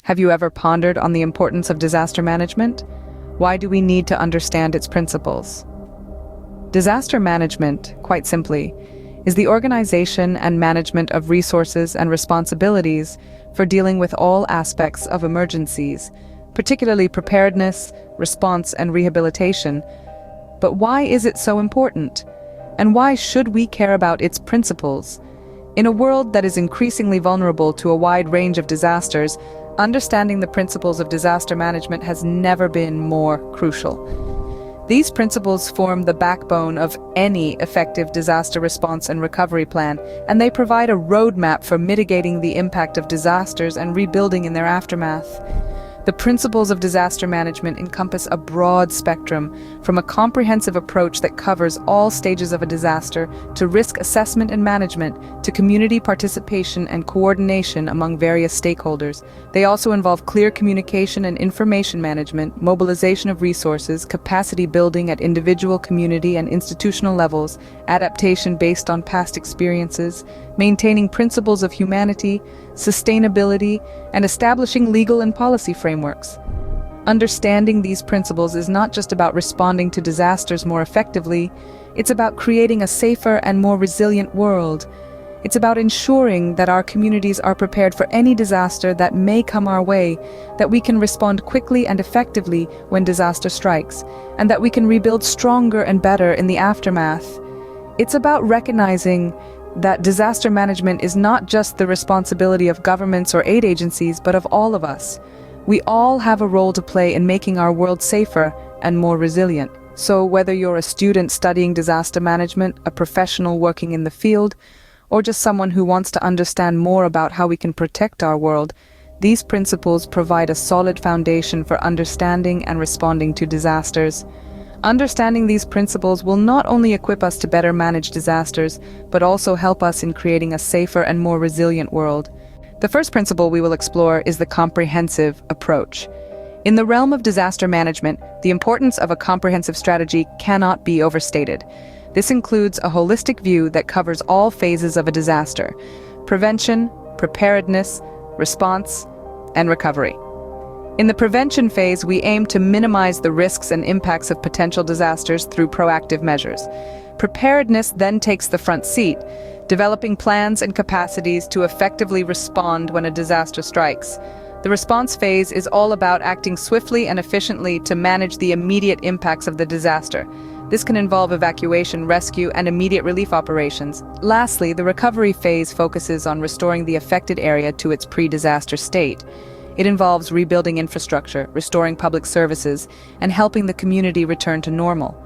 Have you ever pondered on the importance of disaster management? Why do we need to understand its principles? Disaster management, quite simply, is the organization and management of resources and responsibilities for dealing with all aspects of emergencies, particularly preparedness, response, and rehabilitation. But why is it so important? And why should we care about its principles? In a world that is increasingly vulnerable to a wide range of disasters, understanding the principles of disaster management has never been more crucial. These principles form the backbone of any effective disaster response and recovery plan, and they provide a roadmap for mitigating the impact of disasters and rebuilding in their aftermath. The principles of disaster management encompass a broad spectrum, from a comprehensive approach that covers all stages of a disaster, to risk assessment and management, to community participation and coordination among various stakeholders. They also involve clear communication and information management, mobilization of resources, capacity building at individual, community, and institutional levels, adaptation based on past experiences, maintaining principles of humanity, sustainability, and establishing legal and policy frameworks. Understanding these principles is not just about responding to disasters more effectively, it's about creating a safer and more resilient world. It's about ensuring that our communities are prepared for any disaster that may come our way, that we can respond quickly and effectively when disaster strikes, and that we can rebuild stronger and better in the aftermath. It's about recognizing that disaster management is not just the responsibility of governments or aid agencies, but of all of us. We all have a role to play in making our world safer and more resilient. So whether you're a student studying disaster management, a professional working in the field, or just someone who wants to understand more about how we can protect our world, these principles provide a solid foundation for understanding and responding to disasters. Understanding these principles will not only equip us to better manage disasters, but also help us in creating a safer and more resilient world. The first principle we will explore is the comprehensive approach. In the realm of disaster management, the importance of a comprehensive strategy cannot be overstated. This includes a holistic view that covers all phases of a disaster: prevention, preparedness, response, and recovery. In the prevention phase, we aim to minimize the risks and impacts of potential disasters through proactive measures. Preparedness then takes the front seat, developing plans and capacities to effectively respond when a disaster strikes. The response phase is all about acting swiftly and efficiently to manage the immediate impacts of the disaster. This can involve evacuation, rescue, and immediate relief operations. Lastly, the recovery phase focuses on restoring the affected area to its pre-disaster state. It involves rebuilding infrastructure, restoring public services, and helping the community return to normal.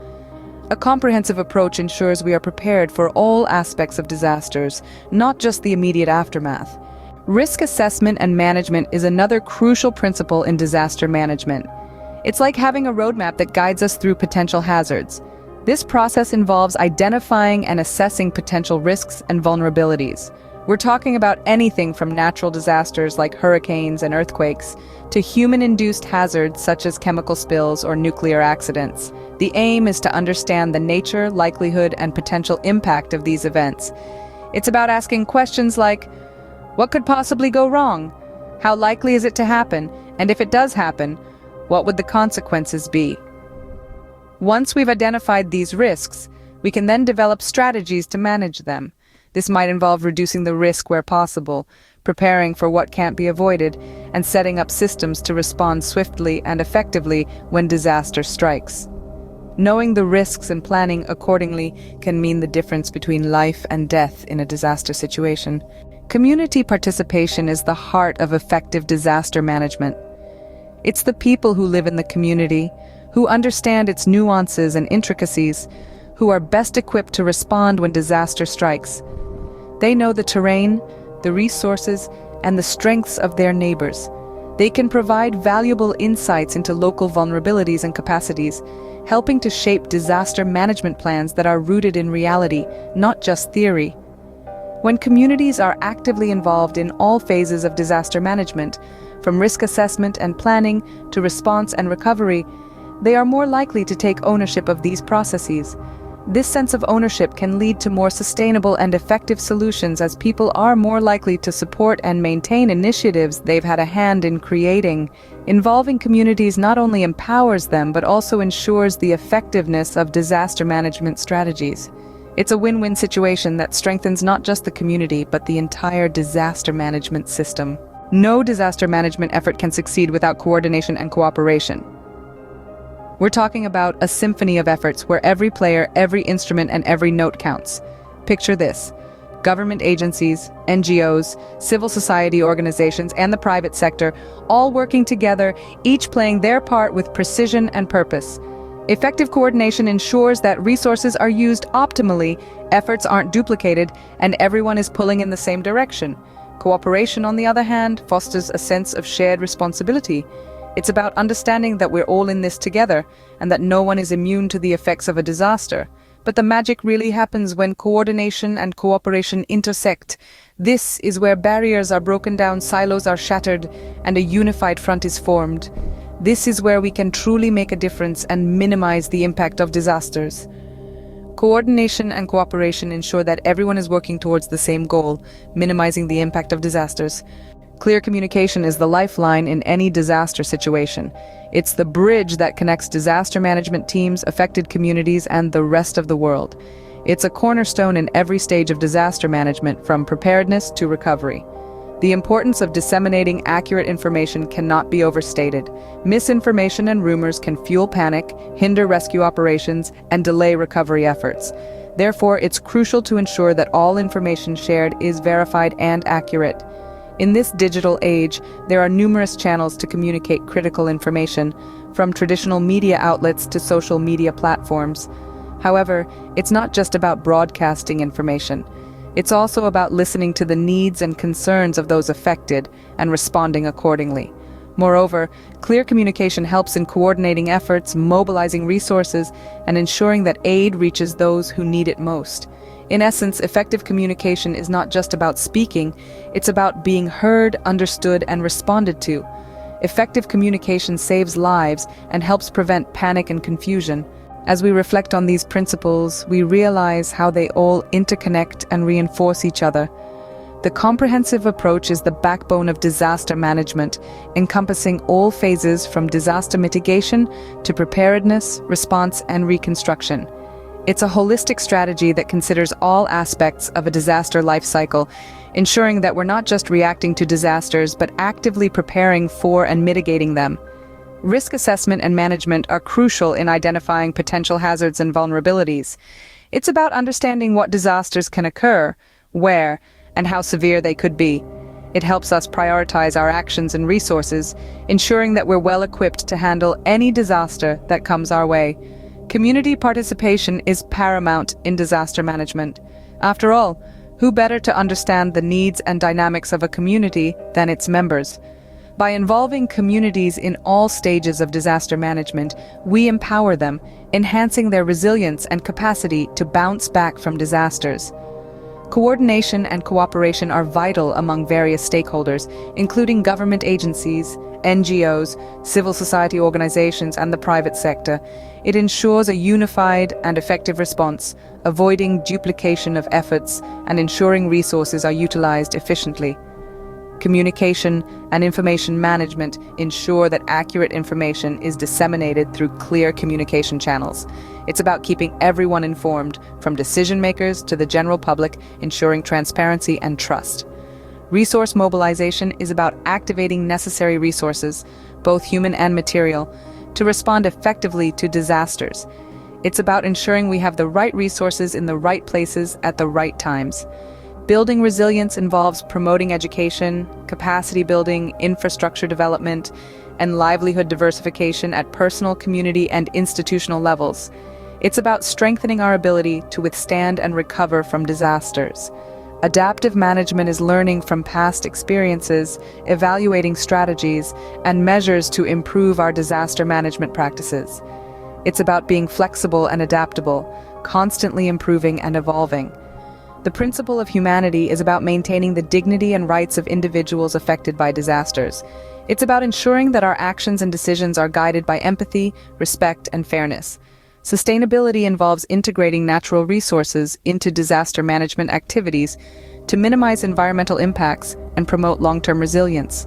A comprehensive approach ensures we are prepared for all aspects of disasters, not just the immediate aftermath. Risk assessment and management is another crucial principle in disaster management. It's like having a roadmap that guides us through potential hazards. This process involves identifying and assessing potential risks and vulnerabilities. We're talking about anything from natural disasters like hurricanes and earthquakes to human-induced hazards such as chemical spills or nuclear accidents. The aim is to understand the nature, likelihood, and potential impact of these events. It's about asking questions like, what could possibly go wrong? How likely is it to happen? And if it does happen, what would the consequences be? Once we've identified these risks, we can then develop strategies to manage them. This might involve reducing the risk where possible, preparing for what can't be avoided, and setting up systems to respond swiftly and effectively when disaster strikes. Knowing the risks and planning accordingly can mean the difference between life and death in a disaster situation. Community participation is the heart of effective disaster management. It's the people who live in the community, who understand its nuances and intricacies, who are best equipped to respond when disaster strikes. They know the terrain, the resources, and the strengths of their neighbors. They can provide valuable insights into local vulnerabilities and capacities, helping to shape disaster management plans that are rooted in reality, not just theory. When communities are actively involved in all phases of disaster management, from risk assessment and planning to response and recovery, they are more likely to take ownership of these processes. This sense of ownership can lead to more sustainable and effective solutions, as people are more likely to support and maintain initiatives they've had a hand in creating. Involving communities not only empowers them but also ensures the effectiveness of disaster management strategies. It's a win-win situation that strengthens not just the community but the entire disaster management system. No disaster management effort can succeed without coordination and cooperation. We're talking about a symphony of efforts where every player, every instrument, and every note counts. Picture this: government agencies, NGOs, civil society organizations, and the private sector, all working together, each playing their part with precision and purpose. Effective coordination ensures that resources are used optimally, efforts aren't duplicated, and everyone is pulling in the same direction. Cooperation, on the other hand, fosters a sense of shared responsibility. It's about understanding that we're all in this together and that no one is immune to the effects of a disaster. But the magic really happens when coordination and cooperation intersect. This is where barriers are broken down, silos are shattered, and a unified front is formed. This is where we can truly make a difference and minimize the impact of disasters. Coordination and cooperation ensure that everyone is working towards the same goal, minimizing the impact of disasters. Clear communication is the lifeline in any disaster situation. It's the bridge that connects disaster management teams, affected communities, and the rest of the world. It's a cornerstone in every stage of disaster management, from preparedness to recovery. The importance of disseminating accurate information cannot be overstated. Misinformation and rumors can fuel panic, hinder rescue operations, and delay recovery efforts. Therefore, it's crucial to ensure that all information shared is verified and accurate. In this digital age, there are numerous channels to communicate critical information, from traditional media outlets to social media platforms. However, it's not just about broadcasting information. It's also about listening to the needs and concerns of those affected and responding accordingly. Moreover, clear communication helps in coordinating efforts, mobilizing resources, and ensuring that aid reaches those who need it most. In essence, effective communication is not just about speaking, it's about being heard, understood, and responded to. Effective communication saves lives and helps prevent panic and confusion. As we reflect on these principles, we realize how they all interconnect and reinforce each other. The comprehensive approach is the backbone of disaster management, encompassing all phases from disaster mitigation to preparedness, response, and reconstruction. It's a holistic strategy that considers all aspects of a disaster life cycle, ensuring that we're not just reacting to disasters, but actively preparing for and mitigating them. Risk assessment and management are crucial in identifying potential hazards and vulnerabilities. It's about understanding what disasters can occur, where, and how severe they could be. It helps us prioritize our actions and resources, ensuring that we're well equipped to handle any disaster that comes our way. Community participation is paramount in disaster management. After all, who better to understand the needs and dynamics of a community than its members? By involving communities in all stages of disaster management, we empower them, enhancing their resilience and capacity to bounce back from disasters. Coordination and cooperation are vital among various stakeholders, including government agencies, NGOs, civil society organizations, and the private sector. It ensures a unified and effective response, avoiding duplication of efforts and ensuring resources are utilized efficiently. Communication and information management ensure that accurate information is disseminated through clear communication channels. It's about keeping everyone informed, from decision makers to the general public, ensuring transparency and trust. Resource mobilization is about activating necessary resources, both human and material, to respond effectively to disasters. It's about ensuring we have the right resources in the right places at the right times. Building resilience involves promoting education, capacity building, infrastructure development, and livelihood diversification at personal, community, and institutional levels. It's about strengthening our ability to withstand and recover from disasters. Adaptive management is learning from past experiences, evaluating strategies, and measures to improve our disaster management practices. It's about being flexible and adaptable, constantly improving and evolving. The principle of humanity is about maintaining the dignity and rights of individuals affected by disasters. It's about ensuring that our actions and decisions are guided by empathy, respect, and fairness. Sustainability involves integrating natural resources into disaster management activities to minimize environmental impacts and promote long-term resilience.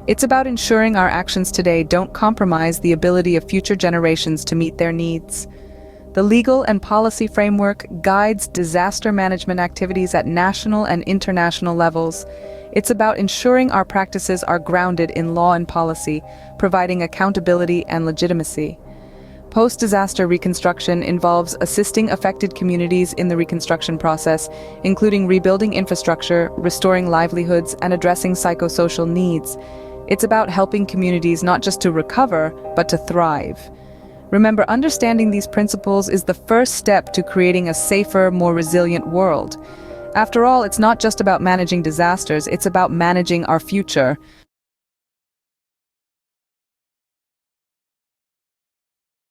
It's about ensuring our actions today don't compromise the ability of future generations to meet their needs. The legal and policy framework guides disaster management activities at national and international levels. It's about ensuring our practices are grounded in law and policy, providing accountability and legitimacy. Post-disaster reconstruction involves assisting affected communities in the reconstruction process, including rebuilding infrastructure, restoring livelihoods, and addressing psychosocial needs. It's about helping communities not just to recover, but to thrive. Remember, understanding these principles is the first step to creating a safer, more resilient world. After all, it's not just about managing disasters, it's about managing our future,